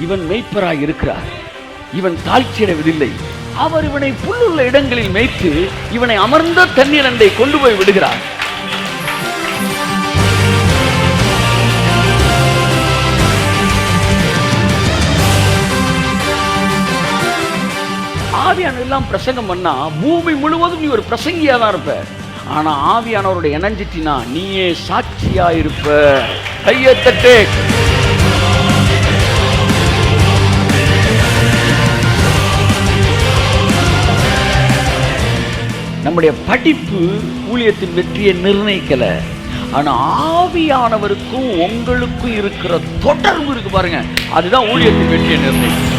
இவன் மெய்ப்பராய் இருக்கிறார், இவன் தாழ்ச்சியடைவதில்லை. அவர் இவனை புல்லுள்ள இடங்களில் மேய்த்து இவனை அமர்ந்த தண்ணீர் அண்டை கொண்டு போய் விடுகிறார். ஆவியானவர் எல்லாம் பிரசங்கம் பண்ணா பூமி முழுவதும் நீ ஒரு பிரசங்கியா தான் இருப்ப. ஆனா ஆவியானவருடைய எனர்ஜிட்டினா நீயே சாட்சியா இருப்ப. கையை தட்டு. நம்முடைய படிப்பு ஊழியத்தின் வெற்றியை நிர்ணயிக்கல. ஆனா ஆவியானவருக்கும் உங்களுக்கும் இருக்கிற தொடர்பு இருக்கு பாருங்க, அதுதான் ஊழியத்தின் வெற்றியை நிர்ணயிக்கும்.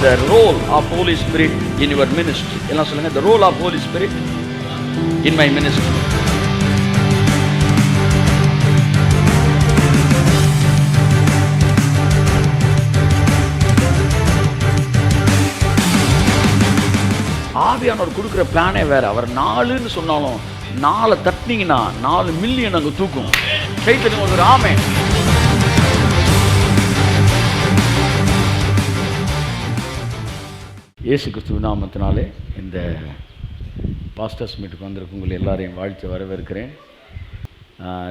The role of Holy Spirit in your ministry. எல்லாம் சொல்லுங்க, the role of Holy Spirit in my ministry. ஆவியானவர் கொடுக்குற பிளானே வேற. அவர் 4ன்னு சொன்னாலும் 4 தட்டினீங்கன்னா 4 மில்லியன் அங்கே தூக்கும். கைத்தறி ஒரு ஆமே. இயேசு கிறிஸ்துவ நாமத்தினாலே இந்த பாஸ்டர்ஸ் மீட்டுக்கு வந்திருக்கும் உங்களை எல்லாரையும் வாழ்த்து வரவேற்கிறேன்.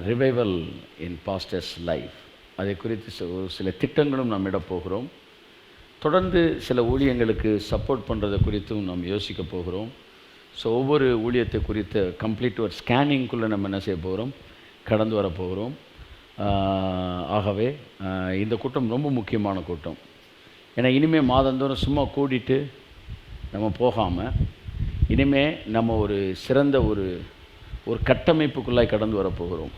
ரிவைவல் இன் பாஸ்டர்ஸ் லைஃப், அதை குறித்து சில திட்டங்களும் நாம் இடப்போகிறோம். தொடர்ந்து சில ஊழியங்களுக்கு சப்போர்ட் பண்ணுறதை குறித்தும் நாம் யோசிக்க போகிறோம். ஸோ ஒவ்வொரு ஊழியத்தை குறித்த கம்ப்ளீட் ஒரு ஸ்கேனிங்குள்ளே நம்ம என்ன செய்ய போகிறோம், கடந்து வர போகிறோம். ஆகவே இந்த கூட்டம் ரொம்ப முக்கியமான கூட்டம். ஏன்னா இனிமேல் மாதந்தோறும் சும்மா கூடிட்டு நம்ம போகாமல் இனிமேல் நம்ம ஒரு சிறந்த ஒரு கட்டமைப்புக்குள்ளாய் கடந்து வரப்போகிறோம்.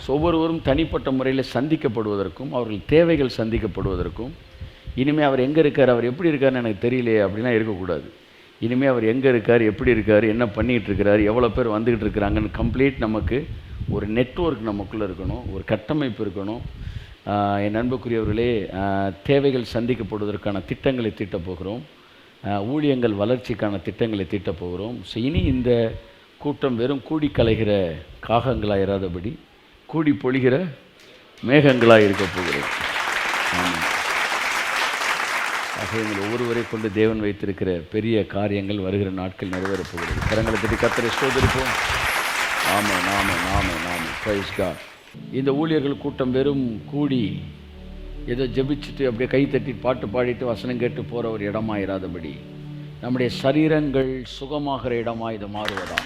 ஸோ ஒவ்வொருவரும் தனிப்பட்ட முறையில் சந்திக்கப்படுவதற்கும் அவர்கள் தேவைகள் சந்திக்கப்படுவதற்கும், இனிமேல் அவர் எங்கே இருக்கார், அவர் எப்படி இருக்காருன்னு எனக்கு தெரியலையே அப்படிலாம் இருக்கக்கூடாது. இனிமேல் அவர் எங்கே இருக்கார், எப்படி இருக்கார், என்ன பண்ணிகிட்டு இருக்கிறார், எவ்வளோ பேர் வந்துக்கிட்டு இருக்கிறாங்கன்னு கம்ப்ளீட் நமக்கு ஒரு நெட்வொர்க் நமக்குள்ளே இருக்கணும், ஒரு கட்டமைப்பு இருக்கணும். என் அன்புக்குரியவர்களே, தேவைகள் சந்திக்கப்படுவதற்கான திட்டங்களை தீட்டப் போகிறோம். ஊழியங்கள் வளர்ச்சிக்கான திட்டங்களை தீட்டப் போகிறோம். ஸோ இனி இந்த கூட்டம் வெறும் கூடி கலைகிற காகங்களாக இராதபடி கூடி பொழிகிற மேகங்களாக இருக்க போகிறோம். ஆக எங்கள் ஒவ்வொருவரை கொண்டு தேவன் வைத்திருக்கிற பெரிய காரியங்கள் வருகிற நாட்கள் நிறைவேறப் போகிறது. கரங்களை தட்டி கர்த்தரை ஸ்தோத்திரிப்போம். ஆமாம் ஆமாம் ஆமாம் ஆமாம். Praise God. இந்த ஊழியர்கள் கூட்டம் வெறும் கூடி ஏதோ ஜெபிச்சுட்டு அப்படியே கை தட்டி பாட்டு பாடிட்டு வசனம் கேட்டு போகிற ஒரு இடமாக இராதபடி நம்முடைய சரீரங்கள் சுகமாகிற இடமாக இது மாறுவதா.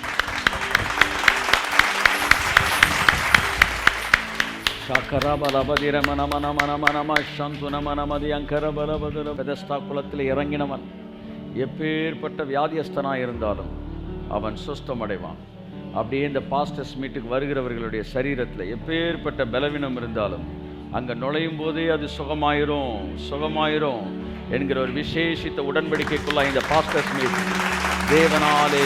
குளத்தில் இறங்கினவன் எப்பேற்பட்ட வியாதியஸ்தனாக இருந்தாலும் அவன் சுஸ்தமடைவான். அப்படியே இந்த பாஸ்டர்ஸ் மீட்டுக்கு வருகிறவர்களுடைய சரீரத்தில் எப்பேற்பட்ட பலவீனம் இருந்தாலும் அங்கே நுழையும் போதே அது சுகமாயிரும் என்கிற ஒரு விசேஷித்த உடன்படிக்கைக்குள்ள இந்த பாஸ்டர்ஸ் மீட் தேவனாலே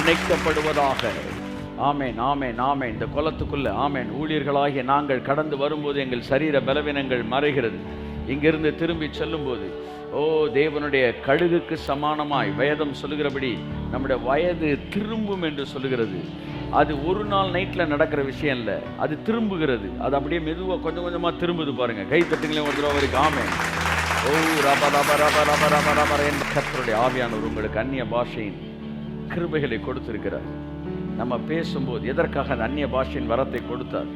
இணைக்கப்படுவதாக. ஆமேன் ஆமேன் ஆமேன். இந்த குலத்துக்குள்ள ஆமேன் ஊழியர்களாகிய நாங்கள் கடந்து வரும்போது எங்கள் சரீர பலவீனங்கள் மறைகிறது. இங்கிருந்து திரும்பி செல்லும்போது தேவனுடைய கழுகுக்கு சமானமாய் வேதம் சொல்லுகிறபடி நம்முடைய வயது திரும்பும் என்று சொல்லுகிறது. அது ஒரு நாள் நைட்டில் நடக்கிற விஷயம் இல்லை, அது திரும்புகிறது. அது அப்படியே மெதுவாக கொஞ்சம் கொஞ்சமாக திரும்புது பாருங்க. கை தட்டுங்களே ஒரு தடவை வரைக்கும். ஆமேன். கர்த்தருடைய ஆவியானவர் உங்களுக்கு அந்நிய பாஷையின் கிருபைகளை கொடுத்திருக்கிறார். நம்ம பேசும்போது எதற்காக அந்த அந்நிய பாஷையின் வரத்தை கொடுத்தார்?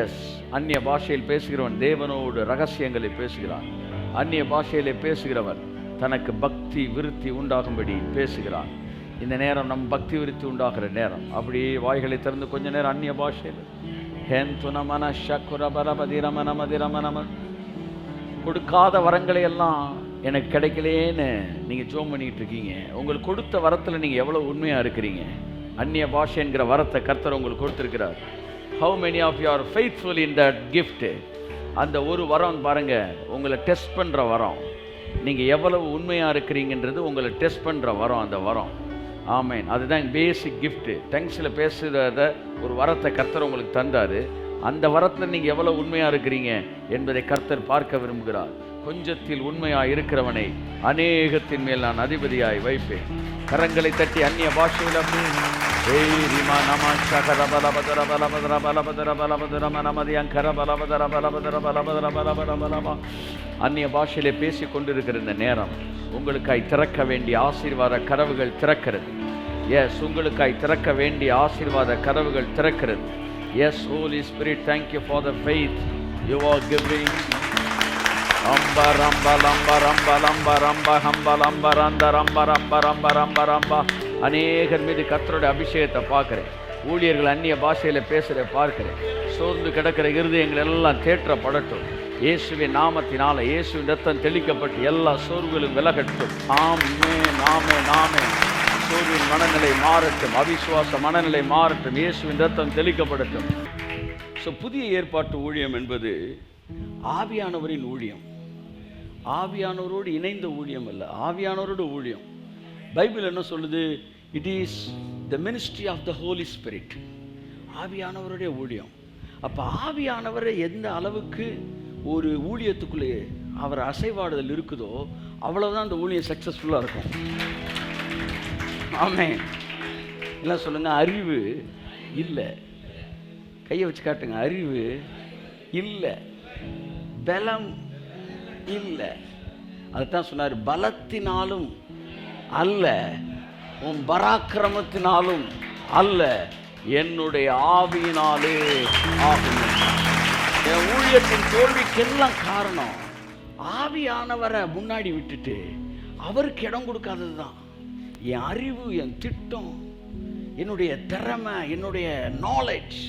எஸ், அந்நிய பாஷையில் பேசுகிறவன் தேவனோடு ரகசியங்களை பேசுகிறான். அந்நிய பாஷையிலே பேசுகிறவன் தனக்கு பக்தி விருத்தி உண்டாகும்படி பேசுகிறான். இந்த நேரம் நம் பக்தி விருத்தி உண்டாகிற நேரம். அப்படியே வாய்களை திறந்து கொஞ்ச நேரம் அந்நிய பாஷையில் கொடுக்காத வரங்களை எல்லாம் எனக்கு கிடைக்கலேன்னு நீங்கள் ஜோம் பண்ணிக்கிட்டு இருக்கீங்க. உங்களுக்கு கொடுத்த வரத்தில் நீங்கள் எவ்வளோ உண்மையாக இருக்கிறீங்க? அந்நிய பாஷை என்கிற வரத்தை கர்த்தர் உங்களுக்கு கொடுத்துருக்கிறார். How many of you are faithful in that gift? அந்த ஒரு வரம் பாருங்க, உங்களை டெஸ்ட் பண்ணுற வரம். நீங்கள் எவ்வளவு உண்மையாக இருக்கிறீங்கன்றது உங்களை டெஸ்ட் பண்ணுற வரம் அந்த வரம். ஆமேன். அதுதான் பேசிக் கிஃப்ட்டு. டங்ஸில் பேசுகிறத ஒரு வரத்தை கர்த்தர் உங்களுக்கு தந்தார். அந்த வரத்தில் நீங்கள் எவ்வளோ உண்மையாக இருக்கிறீங்க என்பதை கர்த்தர் பார்க்க விரும்புகிறார். கொஞ்சத்தில் உண்மையாய் இருக்கிறவனை அநேகத்தின் மேல் நான் அதிபதியாய் வைப்பேன். கரங்களை தட்டி அந்நிய பாஷையில் அந்நிய பாஷையிலே பேசிக் கொண்டிருக்கிற இந்த நேரம் உங்களுக்காய் திறக்க வேண்டிய ஆசீர்வாத கதவுகள் திறக்கிறது. எஸ், உங்களுக்காய் திறக்க வேண்டிய ஆசீர்வாத கதவுகள் திறக்கிறது. Yes, Holy Spirit, thank you for the faith you are giving. Ramba ramba ramba ramba ramba ramba ramba ramba ramba ramba ramba ramba ramba ramba. அநேகர் மீது கர்த்தருடைய அபிஷேகத்தை பார்க்கிறேன். ஊழியர்கள் அந்நிய பாஷையில பேசுறதை பார்க்கிறேன். சோர்ந்து கிடக்கிற இருதயங்கள் எல்லாம் தேற்றப்படட்டும். இயேசுவின் நாமத்தினால இயேசுவின் ரத்தம் தெளிக்கப்பட்டு எல்லா சோர்வுகளும் விலகட்டும். ஆமென் ஆமென் ஆமென். சோர்வின் மனநிலை மாறட்டும், அவிசுவாச மனநிலை மாறட்டும், இயேசுவின் ரத்தம் தெளிக்கப்படட்டும். ஸோ புதிய ஏற்பாட்டு ஊழியம் என்பது ஆவியானவரின் ஊழியம். ஆவியானவரோடு இணைந்த ஊழியம் அல்ல, ஆவியானவரோட ஊழியம். பைபிள் என்ன சொல்லுது? It is the ministry of the Holy Spirit. ஆவியானவருடைய ஊழியம். அப்போ ஆவியானவரை எந்த அளவுக்கு ஒரு ஊழியத்துக்குள்ளே அவர் அசைவாடுதல் இருக்குதோ அவ்வளவுதான் அந்த ஊழியம் சக்ஸஸ்ஃபுல்லாக இருக்கும். ஆமென். எல்லாம் சொல்லுங்க, அறிவு இல்லை. கையை வச்சு காட்டுங்க. அறிவு இல்லை, பலம் இல்லை. அதுதான் சொன்னார், பலத்தினாலும் அல்ல, உன் பராக்கிரமத்தினாலும் அல்ல, என்னுடைய ஆவியினாலே ஆகும். என் ஊழியத்தின் தோல்விக்கெல்லாம் காரணம் ஆவியானவரை முன்னாடி விட்டுட்டு அவருக்கு இடம் கொடுக்காதது தான். என் அறிவு, என் திட்டம், என்னுடைய திறமை, என்னுடைய நாலேஜ்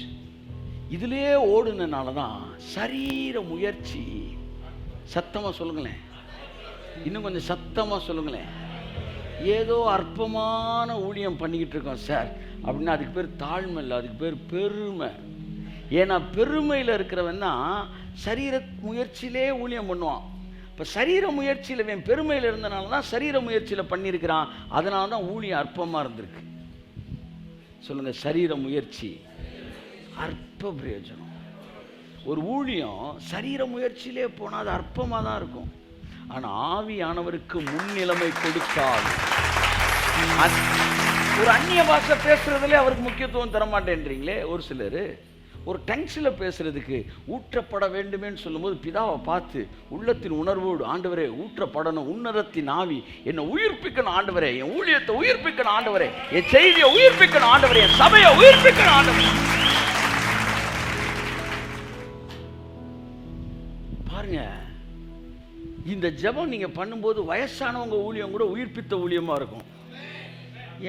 இதிலே ஓடுனனால தான் சரீர முயற்சி. சத்தமாக சொல்லுங்களேன், இன்னும் கொஞ்சம் சத்தமாக சொல்லுங்களேன். ஏதோ அற்பமான ஊழியம் பண்ணிக்கிட்டு இருக்கோம் சார் அப்படின்னா அதுக்கு பேர் தாழ்மை இல்லை, அதுக்கு பேர் பெருமை. ஏன்னா பெருமையில் இருக்கிறவன் தான் சரீர முயற்சியிலே ஊழியம் பண்ணுவான். இப்போ சரீர முயற்சியில் இவன் பெருமையில் இருந்தனால தான் சரீர முயற்சியில் பண்ணியிருக்கிறான். அதனால தான் ஊழியம் அற்பமாக இருந்திருக்கு. சொல்லுங்கள், சரீர முயற்சி அற்ப பிரயோஜனம். ஒரு ஊழியம் சரீர முயற்சியிலே போனால் அது அற்பமாக தான் இருக்கும். ஆனால் ஆவியானவருக்கு முன்னிலைமை கொடுத்தால் ஒரு அந்நிய பாஷை பேசுறதுல அவருக்கு முக்கியத்துவம் தரமாட்டேன்றீங்களே. ஒரு சிலர் ஒரு டங்ஸில் பேசுறதுக்கு ஊற்றப்பட வேண்டுமேன்னு சொல்லும்போது பிதாவை பார்த்து உள்ளத்தின் உணர்வோடு, ஆண்டவரே ஊற்றப்படணும், உன்னதத்தின் ஆவி என்னை உயிர்ப்பிக்கணும் ஆண்டவரே, என் ஊழியத்தை உயிர்ப்பிக்கணும் ஆண்டவரே, என் செய்தியை உயிர்ப்பிக்கணும் ஆண்டவரே, என் சபையை உயிர்ப்பிக்கணும் ஆண்டவரே. பாருங்க, இந்த ஜெபம் நீங்க பண்ணும்போது வயசானவங்க ஊழியம் கூட உயிர்ப்பித்த ஊழியமா இருக்கும்.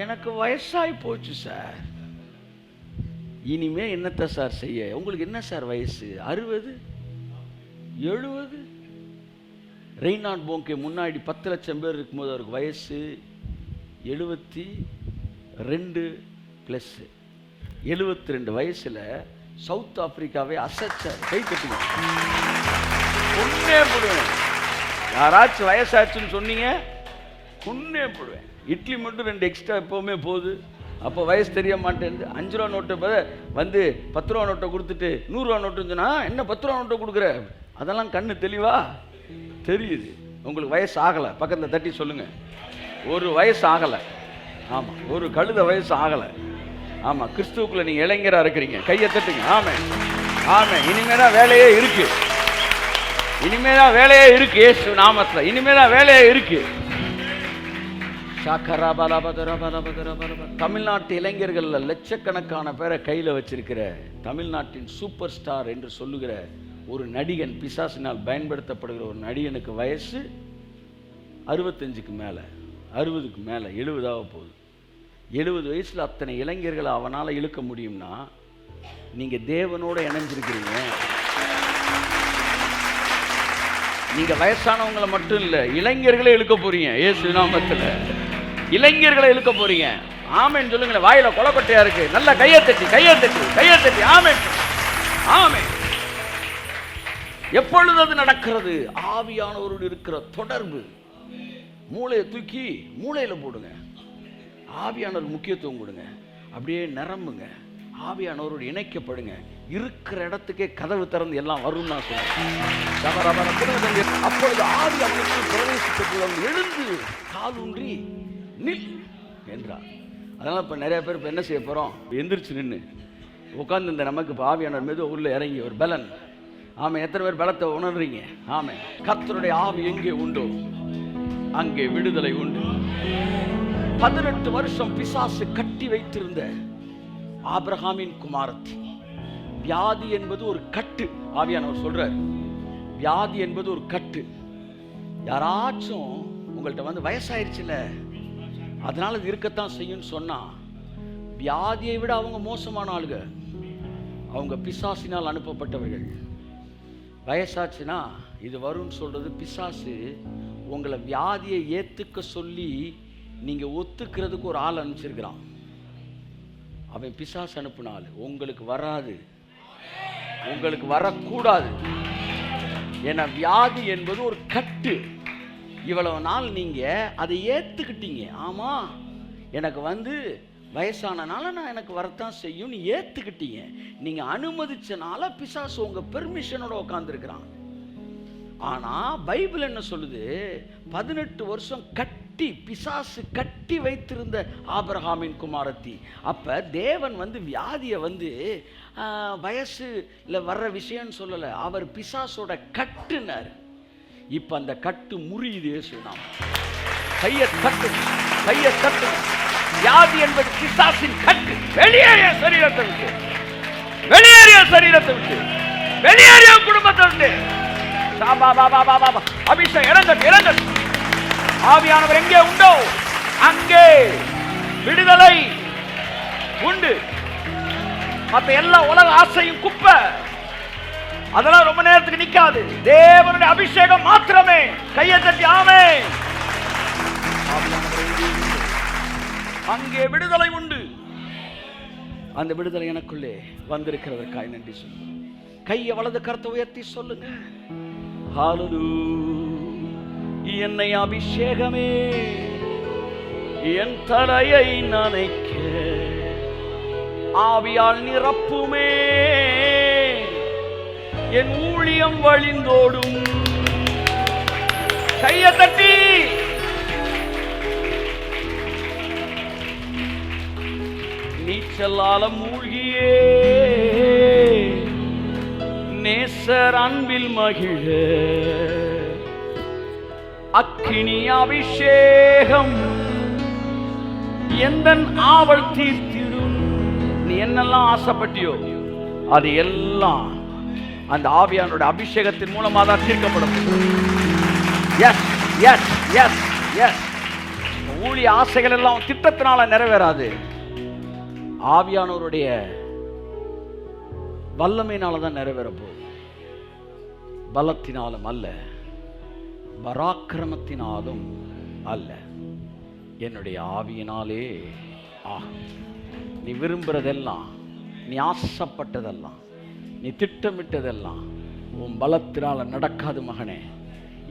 எனக்கு வயசாகி போச்சு சார், இனிமே என்னத்தை சார் செய்ய? உங்களுக்கு என்ன சார் வயசு? 60, 70? ரெய்னால்ட் போங்கே முன்னாடி 10 லட்சம் பேர் இருக்கும்போது அவருக்கு வயசு 72 ப்ளஸ். 72 வயசுல சவுத் ஆப்பிரிக்காவை அசைச்சார். கை தட்டுங்க. கொன்னே போடுவேன். யாராச்சும் வயசாச்சுன்னு சொன்னீங்க கொன்னே போடுவேன். இட்லி மட்டும் 2 எக்ஸ்ட்ரா எப்போவுமே போகுது. அப்போ வயசு தெரிய மாட்டேங்குது. 5 ரூபா நோட்டை வந்து 10 ரூபா நோட்டை கொடுத்துட்டு 100 ரூபா நோட்டுன்னு சொன்னால் என்ன 10 ரூபா நோட்டை கொடுக்குற? அதெல்லாம் கண்ணு தெளிவா தெரியுது. உங்களுக்கு வயசு ஆகலை. பக்கத்தில் தட்டி சொல்லுங்கள், ஒரு வயசு ஆகலை. ஆமாம், ஒரு கழுத வயசு ஆகலை. ஆமாம், கிறிஸ்துவுக்குள்ள நீங்கள் இளைஞராக இருக்கிறீங்க. கையை தட்டுங்க. ஆமாம் ஆமாம். இனிமேதான் வேலையே இருக்கு, இனிமேதான் வேலையே இருக்கு. இயேசு நாமத்தில் இனிமேதான் வேலையே இருக்கு. தமிழ்நாட்டு இளைஞர்கள் லட்சக்கணக்கான பேரை கையில் வச்சிருக்கிற தமிழ்நாட்டின் சூப்பர் ஸ்டார் என்று சொல்லுகிற ஒரு நடிகன், பிசாசினால் பயன்படுத்தப்படுகிற ஒரு நடிகனுக்கு வயசு 65க்கு மேலே, 60க்கு மேலே, 70 போகுது. 70 வயசில் அத்தனை இளைஞர்களை அவனால் இழுக்க முடியும்னா நீங்கள் தேவனோடு இணைஞ்சிருக்கிறீங்க. நீங்கள் வயசானவங்களை மட்டும் இல்லை, இளைஞர்களை இழுக்க போறீங்க. இயேசு நாமத்தில் இளைஞர்களை இழுக்க போறீங்க. ஆமென் சொல்லுங்களேன். வாயில கொலக்கட்டையா இருக்கு, நல்ல கையை தட்டி கையை தட்டி கையை தட்டி ஆமென் ஆமென். எப்பொழுது அது நடக்கிறது? ஆவியானவரோடு இருக்கிற தொடர்பு. மூளையை தூக்கி மூளையில போடுங்க, ஆவியானவர் முக்கியத்துவம் கொடுங்க, அப்படியே நிரம்புங்க, ஆவியானவரோடு இணைக்கப்படுங்க. இருக்கிற இடத்துக்கே கதவு திறந்து எல்லாம் வரும் நான் சொல்றேன். அப்பொழுது ஆவி அவனுக்கு பிரவேசித்த எழுந்து காலூன்றி நில் என்றார். அதனால இப்ப நிறைய பேர் இப்ப என்ன செய்ய போறோம், எந்திரிச்சு நின்று உட்கார்ந்து இந்த நமக்கு இப்போ ஆவியானவர் மீது உள்ள இறங்கி ஒரு பலன். ஆமை, எத்தனை பேர் பலத்தை உணர்றீங்க? ஆமை, கர்த்தருடைய ஆவி எங்கே உண்டோ அங்கே விடுதலை உண்டு. 18 வருஷம் பிசாசு கட்டி வைத்திருந்த ஆபிரகாமின் குமாரத்தி, வியாதி என்பது ஒரு கட்டு. ஆவியானவர் சொல்றார், வியாதி என்பது ஒரு கட்டு. யாராச்சும் உங்கள்கிட்ட வந்து வயசாயிருச்சுல அதனால இது இருக்கத்தான் செய்யும் சொன்னா, வியாதியை விட அவங்க மோசமான ஆளுங்க. அவங்க பிசாசினால் அனுப்பப்பட்டவர்கள். வயசாச்சுன்னா இது வரும்னு சொல்றது பிசாசு. உங்களை வியாதியை ஏத்துக்க சொல்லி நீங்க ஒத்துக்கிறதுக்கு ஒரு ஆள் அனுப்பிச்சிருக்கிறான். அவன் பிசாசு அனுப்பினாள். உங்களுக்கு வராது, உங்களுக்கு வரக்கூடாது. ஏன்னா வியாதி என்பது ஒரு கட்டு. இவ்வளவு நாள் நீங்க அதை ஏத்துக்கிட்டீங்க. ஆமா, எனக்கு வந்து வயசானனால நான் எனக்கு வரத்தான் செய்யும் ஏத்துக்கிட்டீங்க. நீங்க அனுமதிச்சனால பிசாசு உங்க பெர்மிஷனோட உட்கார்ந்துருக்கிறான். ஆனா பைபிள் என்ன சொல்லுது, 18 வருஷம் கட்டி பிசாசு கட்டி வைத்திருந்த ஆபிரகாமின் குமாரத்தி. அப்ப தேவன் வந்து வியாதியை வந்து வயசுல வர்ற விஷயம் சொல்லல, அவர் பிசாசோட கட்டுனார். இப்ப அந்த கட்டு முறியுது. இயேசுநாமம். கையை தட்டு, கையை தட்டு. வியாதி என்பது பிசாசின் கட்டு. வெளியேறிய சரீரத்தை விட்டு, வெளியேறிய சரீரத்தை விட்டு, வெளியேறிய குடும்பத்தை விட்டு. அபிஷேகம் இறங்கட்டும், இறங்கட்டும். ஆவியானவர் எங்கே உண்டோ அங்கே விடுதலை உண்டு. மற்ற எல்லா உலக ஆசையும் குப்பை, அதெல்லாம் ரொம்ப நேரத்துக்கு நிக்காது. தேவனுடைய அபிஷேகம் மாத்திரமே. கையை தட்டி ஆமென். அங்கே விடுதலை உண்டு. அந்த விடுதலை எனக்குள்ளே வந்திருக்கிறதற்காய் நன்றி சொல்லுங்க. கையை வலது கரத்தை உயர்த்தி சொல்லுங்க, ஹல்லேலூயா. என்னை அபிஷேகமே என் தலையை நனைக்க, ஆவியால் நிரப்புமே என் ஊழியம் வழிந்தோடும். கையை தட்டி நீச்சலால மூழ்கியே நேசர் அன்பில் மகிழ, அக்கினி அபிஷேகம் எந்தன் ஆவல் தீர்த்திடும். நீ என்னெல்லாம் ஆசைப்பட்டியோ அது எல்லாம் அந்த ஆவியானோட அபிஷேகத்தின் மூலமாக தான் தீர்க்கப்படும். Yes yes yes yes. ஊழிய ஆசைகள் எல்லாம் திட்டத்தினால நிறைவேறாது. ஆவியானவருடைய வல்லமையினால தான் நிறைவேற போகுது. பலத்தினாலும் அல்ல, பராக்கிரமத்தினாலும் அல்ல, என்னுடைய ஆவியினாலே ஆகும். நீ விரும்புறதெல்லாம், நீ ஆசைப்பட்டதெல்லாம், நீ திட்டமிட்டதெல்லாம் உன் பலத்தினால நடக்காது மகனே.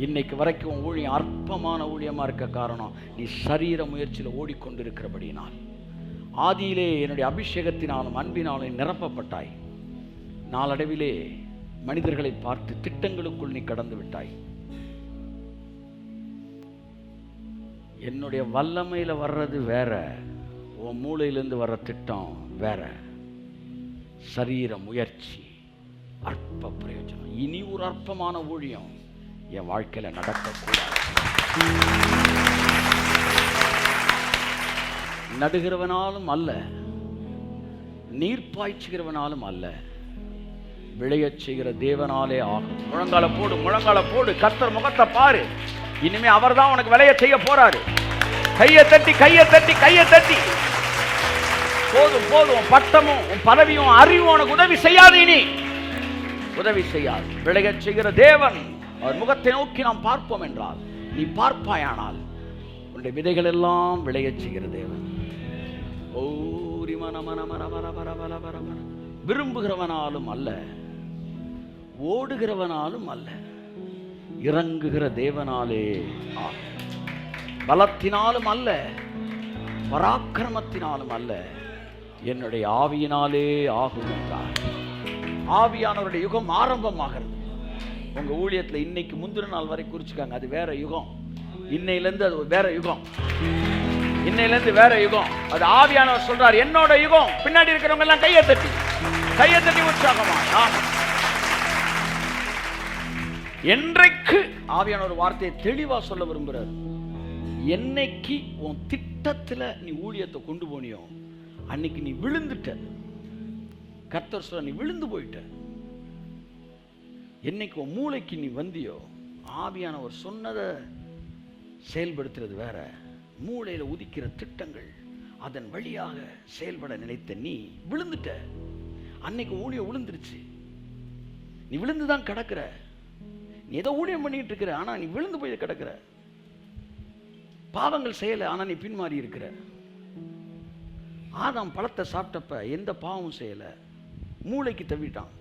இன்னைக்கு வரைக்கும் உன் ஊழியம் அற்பமான ஊழியமா இருக்க காரணம் நீ சரீர முயற்சியில் ஓடிக்கொண்டிருக்கிறபடினால். ஆதியிலே என்னுடைய அபிஷேகத்தினாலும் அன்பினாலும் நிரப்பப்பட்டாய். நாளடைவிலே மனிதர்களை பார்த்து திட்டங்களுக்குள் நீ கடந்து விட்டாய். என்னுடைய வல்லமையில வர்றது வேற, உன் மூளையிலிருந்து வர்ற திட்டம் வேற. சரீர முயற்சி அற்ப பிரயோஜனம். இனி ஒரு அற்பமான ஊழியம் என் வாழ்க்கையில நடக்கக்கூடாது. நடுகிறவனாலும் அல்ல, நீர் பாய்ச்சுகிறவனாலும் அல்ல, விளையச் செய்கிற தேவனாலே ஆகும். முழங்கால போடு, முழங்கால போடு. கர்த்தர் முகத்தை பாரு. இனிமே அவர் தான் உனக்கு விளைய செய்ய போறாரு. கையை தட்டி, கையை தட்டி, கையை தட்டி. போதும் போதும். உன் பட்டமும் உன் பதவியும் அறிவும் உனக்கு உதவி செய்யாது. இனி உதவி செய்யாது. விளையச் செய்கிற தேவன் அவர் முகத்தை நோக்கி நாம் பார்ப்போம் என்றால், நீ பார்ப்பாயானால் உன்னுடைய விதைகள் எல்லாம் விளையச் செய்கிற தேவன். விரும்புகிறவனாலும் அல்ல, ஓடுகிறவனாலும் அல்ல, இறங்குகிற தேவனாலே ஆகும். பலத்தினாலும் அல்ல, பராக்கிரமத்தினாலும் அல்ல, என்னுடைய ஆவியினாலே ஆகும் என்றார். ஆவியானவருடைய யுகம் ஆரம்பமாகிறது. உங்க ஊழியத்தில் இன்னைக்கு முந்தின நாள் வரை குறிச்சுக்காங்க, அது வேற யுகம். இன்னையிலேருந்து அது வேற யுகம், இன்னையிலேருந்து வேற யுகம். அது ஆவியானவர் சொல்றார், என்னோட யுகம். பின்னாடி இருக்கிறவங்க எல்லாம் கையை தட்டி உற்சாகமா. என்றைக்கு ஆவியானவர் வார்த்தையை தெளிவா சொல்ல விரும்புறார், என்னைக்கு உன் திட்டத்துல நீ ஊழியத்தை கொண்டு போனியோ அன்னைக்கு நீ விழுந்துட்ட. கர்த்தர் சொல்ற, நீ விழுந்து போயிட்ட. என்னைக்கு உன் மூளைக்கு நீ வந்தியோ, ஆவியானவர் சொன்னதை செயல்படுத்துறது வேற. மூளையில உதிக்கிற திட்டங்கள், அதன் வழியாக செயல்பட நினைத்த நீ விழுந்துட்ட. அன்னைக்கு ஊழியம் விழுந்துருச்சு. நீ விழுந்துதான் கிடக்கிற. நீ ஏதோ ஊழியம் பண்ணிட்டு இருக்கிற, ஆனா நீ விழுந்து போய் கிடக்கிற. பாவங்கள் செய்யல, ஆனா நீ பின்மாறி இருக்கிற. ஆதாம் பழத்தை சாப்பிட்டப்ப எந்த பாவமும் செய்யல, மூளைக்கு தவிட்டான்.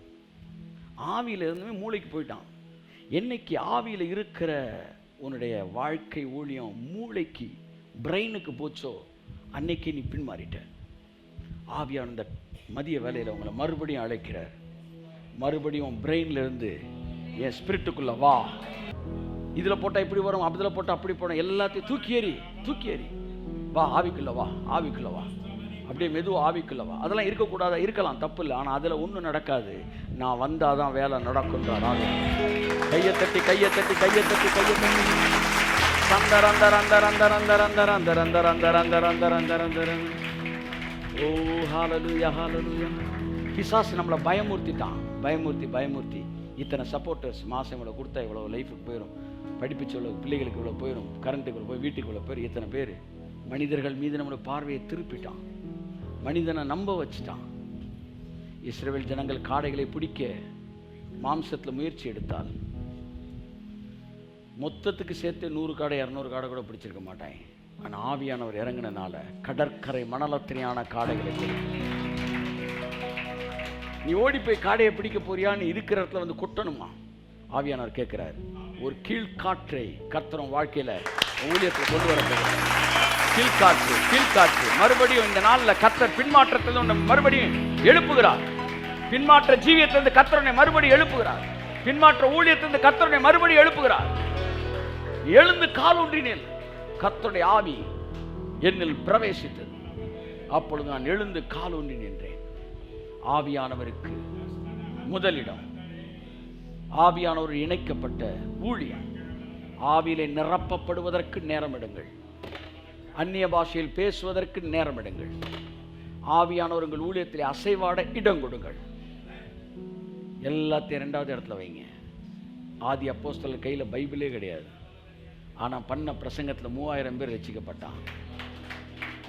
ஆவியில இருந்துமே மூளைக்கு போயிட்டான். என்னைக்கு ஆவியில இருக்கிற உன்னுடைய வாழ்க்கை ஊழியம் மூளைக்கு, பிரெயினுக்கு போச்சோ, அன்னைக்கு நீ பின்மாறிட்ட. ஆவியான இந்த மதிய வேலையில் உங்களை மறுபடியும் அழைக்கிறார். மறுபடியும் பிரெயின்ல இருந்து என் ஸ்பிரிட்டுக்குள்ள வா. இதுல போட்டா இப்படி வரும், அதுல போட்டா அப்படி போடும், எல்லாத்தையும் தூக்கி ஏறி வா, ஆவிக்குள்ள வா, ஆவிக்குள்ள வா. அப்படியே மெதுவா ஆவிக்குள்ள வா. அதெல்லாம் இருக்கக்கூடாதா? இருக்கலாம், தப்பு இல்லை. ஆனா அதுல ஒன்றும் நடக்காது. நான் வந்தாதான் வேலை நடக்கும்ன்றார். கையை தட்டி ஓ ஹல்லேலூயா, ஹல்லேலூயா. பிசாசு நம்மளை பயமுறுத்தி இத்தனை சப்போர்ட்டர்ஸ் மாதம் இவ்வளோ கொடுத்தா இவ்வளோ லைஃபுக்கு போயிடும், படிப்பிச்சு இவ்வளோ பிள்ளைகளுக்கு இவ்வளோ போயிடும், கரண்ட்டுக்கு இவ்வளோ போய், வீட்டுக்கு இவ்வளோ போயிடும். இத்தனை பேர் மனிதர்கள் மீது நம்மளோட பார்வையை திருப்பிட்டான், மனிதனை நம்ப வச்சுட்டான். இஸ்ரவேல் ஜனங்கள் காடைகளை பிடிக்க மாம்சத்தில் முயற்சி எடுத்தால் மொத்தத்துக்கு சேர்த்து 100 காடை 200 காடை கூட பிடிச்சிருக்க மாட்டாங்க. ஆனால் ஆவியானவர் இறங்கினால கடற்கரை மணலத்தினையான காடைகளை நீ ஓடி போய் காடையை பிடிக்க போறியான்னு இருக்கிற இடத்துல வந்து கொட்டணுமா? ஆவியானவர் கேட்கிறார். ஒரு கீழ்காற்றை கர்த்தரும் வாழ்க்கையில ஊழியத்தில் கொண்டு வர போகிறார். கீழ்காற்று மறுபடியும் இந்த நாளில் கர்த்தர் பின்மாற்றத்திலிருந்து மறுபடியும் எழுப்புகிறார். பின்மாற்ற ஜீவியத்திலிருந்து கர்த்தரனை மறுபடியும் எழுப்புகிறார். பின்மாற்ற ஊழியத்திலிருந்து கர்த்தரனை மறுபடியும் எழுப்புகிறார். எழுந்து கால் ஊன்றினேன், கர்த்தருடைய ஆவி என்னில் பிரவேசித்தது. அப்பொழுது நான் எழுந்து கால் ஊன்றி நின்றேன். ஆவியானவருக்கு முதலிடம். ஆவியானவர் இணைக்கப்பட்ட ஊழியம். ஆவியிலே நிரப்பப்படுவதற்கு நேரம் எடுங்கள். அந்நிய பாஷையில் பேசுவதற்கு நேரம் எடுங்கள். ஆவியானவர் உங்கள் ஊழியத்திலே அசைவாட இடம் கொடுங்கள். எல்லாத்தையும் 2வது இடத்துல வைங்க. ஆதி அப்போஸ்தலர் கையில பைபிளே கிடையாது. ஆனா பண்ண பிரசங்கத்துல 3000 பேர் ரட்சிக்கப்பட்டான்.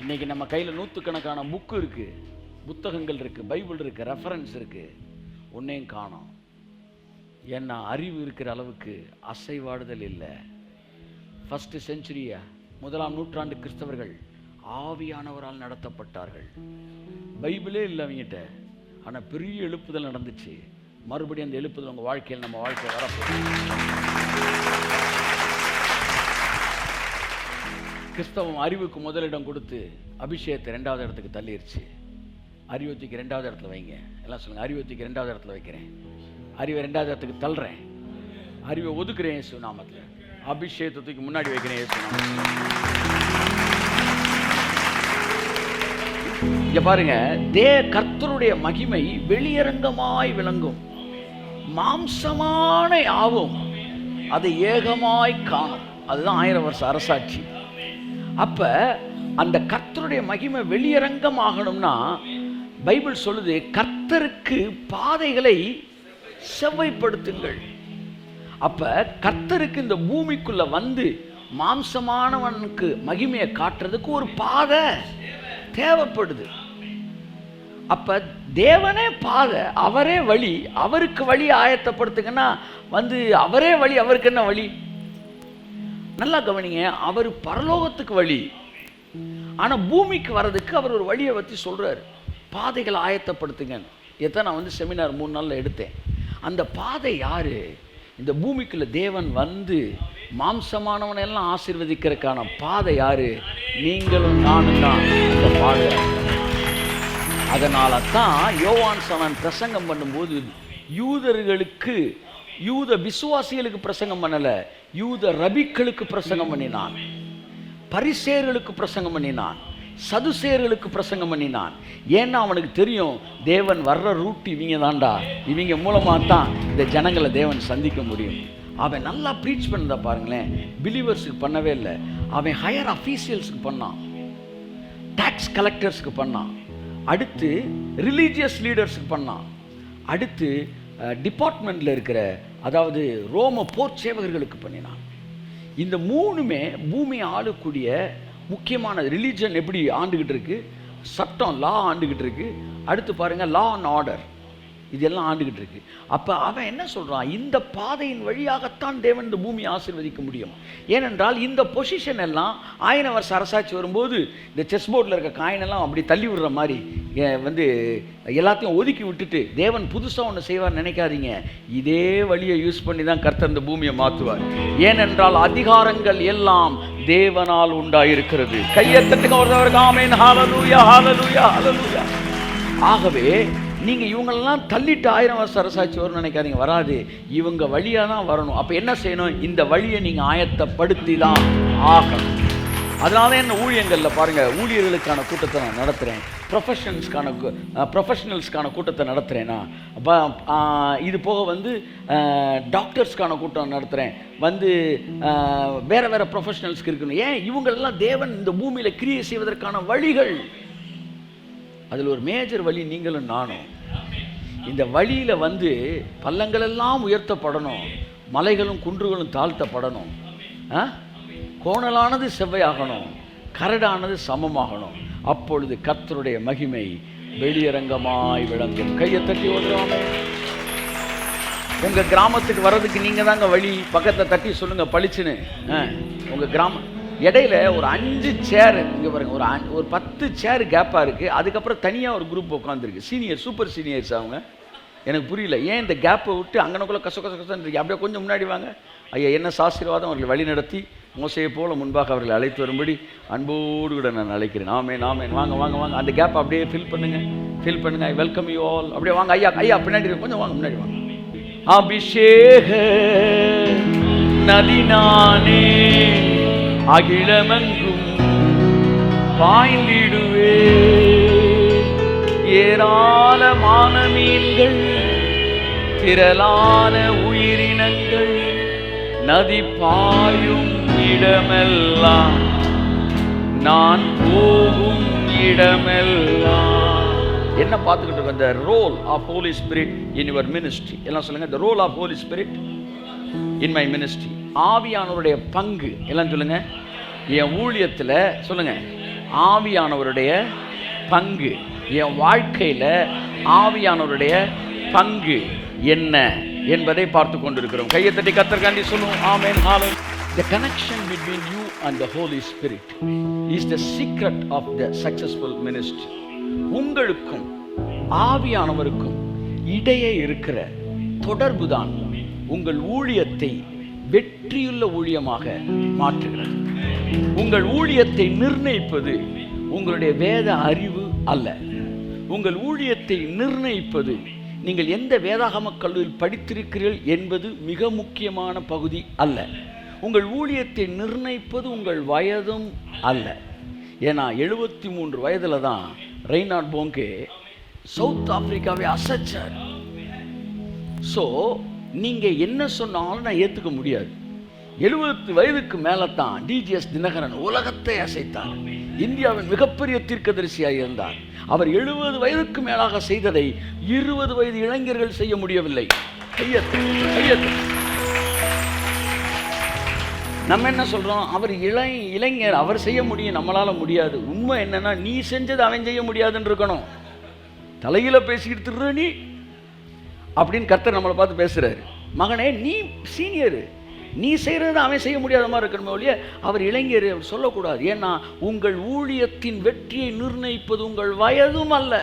இன்னைக்கு நம்ம கையில நூற்றுக்கணக்கான புக்கு இருக்கு, புத்தகங்கள் இருக்கு, பைபிள் இருக்கு, ரெஃபரன்ஸ் இருக்கு. ஒன்னையும் காணோம். ஏன்னா அறிவு இருக்கிற அளவுக்கு அசைவாடுதல் இல்லை. ஃபர்ஸ்ட் செஞ்சுரியா 1ஆம் நூற்றாண்டு கிறிஸ்தவர்கள் ஆவியானவரால் நடத்தப்பட்டார்கள். பைபிளே இல்லை அவங்கிட்ட. ஆனால் பெரிய எழுப்புதல் நடந்துச்சு. மறுபடியும் அந்த எழுப்புதல் உங்கள் வாழ்க்கையில், நம்ம வாழ்க்கையில் வரப்போகுது. கிறிஸ்தவம் அறிவுக்கு முதலிடம் கொடுத்து அபிஷேகத்தை 2வது இடத்துக்கு தள்ளிடுச்சு. அறிவுத்திக்கு 2வது இடத்துல வைங்க. எல்லாம் சொல்லுங்க, அறிவுத்திக்கு 2வது இடத்துல வைக்கிறேன், அறிவை 2வது இடத்துக்கு தள்ளுறேன், அறிவை ஒதுக்குறேன் இயேசு நாமத்தில், அபிஷேகத்துக்கு முன்னாடி வைக்கிறேன் இயேசு நாமத்தில். இங்க பாருங்க, கர்த்தருடைய மகிமை வெளியரங்கமாய் விளங்கும், மாம்சமான யாவும் அதை ஏகமாய் காணும். அதுதான் 1000 வருஷ அரசாட்சி. அப்ப அந்த கர்த்தருடைய மகிமை வெளியரங்கம் ஆகணும்னா பைபிள் சொல்லுது, கர்த்தருக்கு பாதைகளை செவ்வைப்படுத்துங்கள். அப்ப கர்த்தருக்கு இந்த பூமிக்குள்ள வந்து மாம்சமானவனுக்கு மகிமையை காட்டுறதுக்கு ஒரு பாதை தேவைப்படுது. அப்ப தேவனே பாதை, அவரே வழி, அவருக்கு வழி ஆயத்தப்படுத்துங்கன்னா வந்து அவரே வழி. அவருக்கு என்ன வழி? நல்லா கவனிங்க, அவர் பரலோகத்துக்கு வழி. ஆனா பூமிக்கு வர்றதுக்கு அவர் ஒரு வழியை பற்றி சொல்றாரு, பாதைகளை ஆயத்தப்படுத்துங்க. இதை நான் வந்து செமினார் 3 நாள்ல எடுத்தேன். அந்த பாதை யாரு? இந்த பூமிக்குள்ள தேவன் வந்து மாம்சமானவனை எல்லாம் ஆசீர்வதிக்கிறதுக்கான பாதை யாரு? நீங்களும் நானும் தான் இந்த பாதை. அதனால தான் யோவான் சாணன் பிரசங்கம் பண்ணும்போது யூதர்களுக்கு, யூத விசுவாசிகளுக்கு பிரசங்கம் பண்ணலை, யூத ரபிக்களுக்கு பிரசங்கம் பண்ணினான், பரிசேயர்களுக்கு பிரசங்கம் பண்ணினான், சதுசேயர்களுக்கு பிரசங்கம் பண்ணினான். ஏன்னா அவனுக்கு தெரியும், தேவன் வர்ற ரூட் இவங்க தான்டா, இவங்க மூலமாக தான் இந்த ஜனங்களை தேவன் சந்திக்க முடியும். அவன் நல்லா ப்ரீச் பண்ணதா பாருங்களேன். பிலீவர்ஸுக்கு பண்ணவே இல்லை, அவன் ஹையர் அஃபீஷியல்ஸுக்கு பண்ணான், டாக்ஸ் கலெக்டர்ஸுக்கு பண்ணான், அடுத்து ரிலீஜியஸ் லீடர்ஸுக்கு பண்ணான், அடுத்து டிபார்ட்மெண்ட்டில் இருக்கிற, அதாவது ரோம போர் சேவகர்களுக்கு பண்ணினான். இந்த மூணுமே பூமியை ஆளக்கூடிய முக்கியமான ரிலீஜன் எப்படி ஆண்டுகிட்டு இருக்கு, சட்டம் லா ஆண்டுகிட்டு இருக்கு, அடுத்து பாருங்கள் லா அண்ட் ஆர்டர், இதெல்லாம் ஆண்டுகிட்டு இருக்கு. அப்போ அவன் என்ன சொல்கிறான், இந்த பாதையின் வழியாகத்தான் தேவன் இந்த பூமியை ஆசீர்வதிக்க முடியும். ஏனென்றால் இந்த பொசிஷன் எல்லாம் 1000 வருஷ அரசாட்சி வரும்போது இந்த செஸ் போர்டில் இருக்க காயினெல்லாம் அப்படி தள்ளி விடுற மாதிரி வந்து எல்லாத்தையும் ஒதுக்கி விட்டுட்டு தேவன் புதுசாக ஒன்று செய்வார் நினைக்காதீங்க. இதே வழியை யூஸ் பண்ணி தான் கர்த்தர் இந்த பூமியை மாற்றுவார். ஏனென்றால் அதிகாரங்கள் எல்லாம் தேவனால் உண்டாயிருக்கிறது. கையெழுத்துக்கு ஒருத்தவருக்கு ஆமென், ஹல்லேலூயா, ஹல்லேலூயா, ஹல்லேலூயா. ஆகவே நீங்கள் இவங்களெல்லாம் தள்ளிட்டு 1000 வருஷ அரசாட்சி வரும்னு நினைக்காதீங்க, வராது. இவங்க வழியாக தான் வரணும். அப்போ என்ன செய்யணும், இந்த வழியை நீங்கள் ஆயத்தப்படுத்தி தான் ஆகணும். அதனால தான் என்ன ஊழியங்களில் பாருங்கள், ஊழியர்களுக்கான கூட்டத்தை நான் நடத்துகிறேன், ப்ரொஃபஷனல்ஸ்க்கான கூட்டத்தை நடத்துகிறேன்னா, அப்போ இது போக வந்து டாக்டர்ஸ்க்கான கூட்டம் நடத்துகிறேன், வந்து வேறு வேறு ப்ரொஃபஷனல்ஸ்க்கு இருக்கணும். ஏன், இவங்களெல்லாம் தேவன் இந்த பூமியில் கிரியை செய்வதற்கான வழிகள். அதில் ஒரு மேஜர் வழி நீங்களும் நானும். இந்த வழியில் வந்து பள்ளங்களெல்லாம் உயர்த்தப்படணும், மலைகளும் குன்றுகளும் தாழ்த்தப்படணும், கோணலானது செவ்வையாகணும், கரடானது சமமாகணும். அப்பொழுது கர்த்தருடைய மகிமை வெளியரங்கமாய் விளங்கும். கையை தட்டி ஓடுறாமே. உங்கள் கிராமத்துக்கு வர்றதுக்கு நீங்கள் தாங்க வழி. பக்கத்தில் தட்டி சொல்லுங்கள் பளிச்சுன்னு. உங்கள் கிராமம் இடையில ஒரு 5 சேர் இங்கே பாருங்க, ஒரு 10 சேர் கேப்பாக இருக்குது. அதுக்கப்புறம் தனியாக ஒரு குரூப் உட்காந்துருக்கு, சீனியர், சூப்பர் சீனியர்ஸ். அவங்க எனக்கு புரியல, ஏன் இந்த கேப்பை விட்டு அங்கனக்குள்ளே கசன்னு இருக்கு. அப்படியே கொஞ்சம் முன்னாடி வாங்க ஐயா, என்ன ஆசீர்வாதம். அவர்களை வழி நடத்தி மோசையை போல முன்பாக அவர்களை அழைத்து வரும்படி அன்போடு கூட நான் அழைக்கிறேன். ஆமென், ஆமென். வாங்க வாங்க வாங்க, அந்த கேப்பை அப்படியே ஃபில் பண்ணுங்க. I welcome you all. அப்படியே வாங்க ஐயா, ஐயா பின்னாடி கொஞ்சம் வாங்க, முன்னாடி வாங்க. அபிஷேக நதி நானே, அகிலமெங்கும் பாய்ந்திடுவே, ஏராளமான மீன்கள், திரளான உயிரினங்கள், நதி பாயும் இடமெல்லாம், நான் போகும் இடமெல்லாம். என்ன பார்த்துக்கிட்டு இருக்கோம், இந்த role of Holy Spirit in your ministry. எல்லாம் சொல்லுங்க, the role of Holy Spirit in my ministry. ஆவியானவருடைய பங்கு எல்லாம் சொல்லுங்க, என் ஊழியத்தில் சொல்லுங்க. ஆவியானவருடைய பங்கு என் வாழ்க்கையில், ஆவியானவருடைய பங்கு என்ன என்பதை பார்த்து கொண்டிருக்கிறோம். கையை தட்டி கர்த்தருக்காண்டி சொல்லுவோம். ஆமென், ஹல்லேலூயா. The connection between you and the Holy Spirit is the secret of the successful ministry. உங்களுக்கும் ஆவியானவருக்கும் இடையே இருக்கிற தொடர்புதான் உங்கள் ஊழியத்தை வெற்றியுள்ள ஊழியமாக மாற்றுகிறது. உங்கள் ஊழியத்தை நிர்ணயிப்பது உங்களுடைய வேத அறிவு அல்ல. உங்கள் ஊழியத்தை நிர்ணயிப்பது நீங்கள் எந்த வேதாகம கல்லூரியில் படித்திருக்கிறீர்கள் என்பது மிக முக்கியமான பகுதி அல்ல. உங்கள் ஊழியத்தை நிர்ணயிப்பது உங்கள் வயதும் அல்ல. ஏன்னா 73 வயதில் தான் ரெய்னார்ட் போங்கே சவுத் ஆப்பிரிக்காவை அசைச்சார். ஸோ நீங்கள் என்ன சொன்னாலும் நான் ஏற்றுக்க முடியாது. 70 வயதுக்கு மேலே தான் டிஜிஎஸ் தினகரன் உலகத்தை அசைத்தார். இந்தியாவின் மிகப்பெரிய தீர்க்கதரிசியாக இருந்தார். அவர் 70 வயதுக்கு மேலாக செய்ததை 20 வயது இளைஞர்கள் செய்ய முடியவில்லை. நம்ம என்ன சொல்கிறோம், அவர் இளைஞர், அவர் செய்ய முடியும், நம்மளால் முடியாது. உண்மை என்னன்னா, நீ செஞ்சது அவன் செய்ய முடியாதுன்னு இருக்கணும். தலையில பேசிக்கிட்டு திருற நீ அப்படின்னு கர்த்தர் நம்மளை பார்த்து பேசுகிறாரு. மகனே, நீ சீனியரு, நீ செய்கிறது அவன் செய்ய முடியாத மாதிரி இருக்கணுமே ஒழிய அவர் இளைஞர் சொல்லக்கூடாது. ஏன்னா உங்கள் ஊழியத்தின் வெற்றியை நிர்ணயிப்பது உங்கள் வயதும் அல்ல.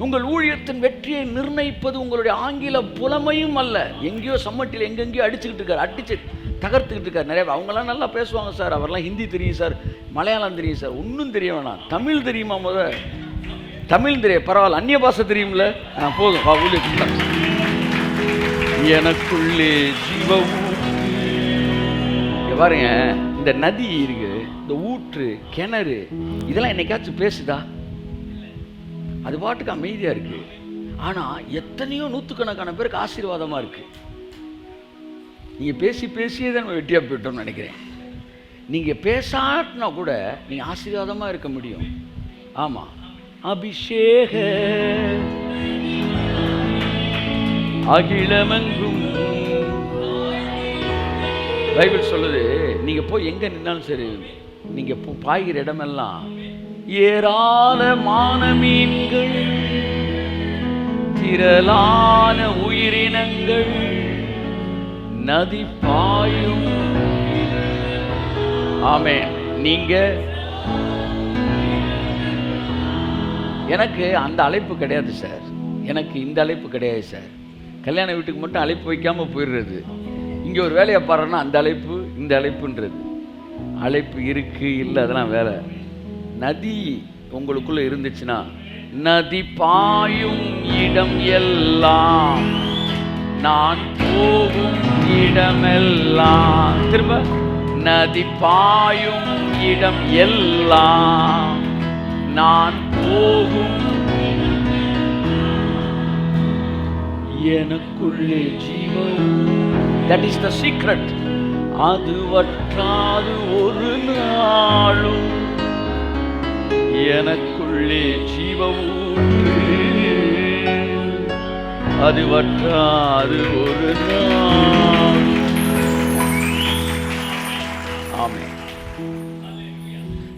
உங்கள் ஊழியத்தின் வெற்றியை நிர்ணயிப்பது உங்களுடைய ஆங்கில புலமையும் அல்ல. எங்கேயோ சம்மட்டில் எங்கெங்கேயோ அடிச்சுக்கிட்டு இருக்கார், அடிச்சு தகர்த்துக்கிட்டு இருக்கார். நிறைய அவங்களாம் நல்லா பேசுவாங்க சார், அவரெல்லாம் ஹிந்தி தெரியும் சார், மலையாளம் தெரியும் சார். ஒன்றும் தெரிய வேணாம். தமிழ் தெரியுமா? தமிழ் தெரியும், பரவாயில்ல. அந்நிய பாஷை தெரியும்ல, போதும் ஊழியத்துக்கு. எனக்குள்ளே ஜீவ ஊற்று. இங்க பாருங்க, இந்த நதி இருக்கு, இந்த ஊற்று, கிணறு, இதெல்லாம் என்னைக்காச்சும் பேசுதா? அது பாட்டுக்கு அமைதியா இருக்கு. ஆனா எத்தனையோ நூற்றுக்கணக்கான பேருக்கு ஆசீர்வாதமா இருக்கு. நீங்க பேசி பேசியே தான் நம்ம வெட்டியா போயிட்டோம்னு நினைக்கிறேன். நீங்க பேசாட்டினா கூட நீங்க ஆசீர்வாதமா இருக்க முடியும். ஆமா, அபிஷேக அகிலமெங்கும். பைபிள் சொல்லுது, நீங்க போய் எங்க நின்னாலும் சரி, நீங்க பாய்கிற இடமெல்லாம் ஏராளமான மீன்கள், திரளான உயிரினங்கள், நதி பாயும். ஆமென். நீங்க, எனக்கு அந்த அழைப்பு கிடையாது சார், எனக்கு இந்த அழைப்பு கிடையாது சார். கல்யாண வீட்டுக்கு மட்டும் அழைப்பு வைக்காம போயிடுறது. இங்கே ஒரு வேலையை பாருன்னா அந்த அழைப்பு இந்த அழைப்புன்றது. அழைப்பு இருக்கு இல்லை, அதெல்லாம் வேலை. நதி உங்களுக்குள்ள இருந்துச்சுன்னா, நதி பாயும் இடம் எல்லாம், நான் போகும் இடமெல்லாம், திரும்ப நதி பாயும் இடம் எல்லாம், நான் போகும், எனக்குள்ளே ஜீவன். That is the secret. அது வற்றாது ஒரு நாளும், எனக்குள்ளே ஜீவ ஊற்று, அது வற்றாது ஒரு நாள்.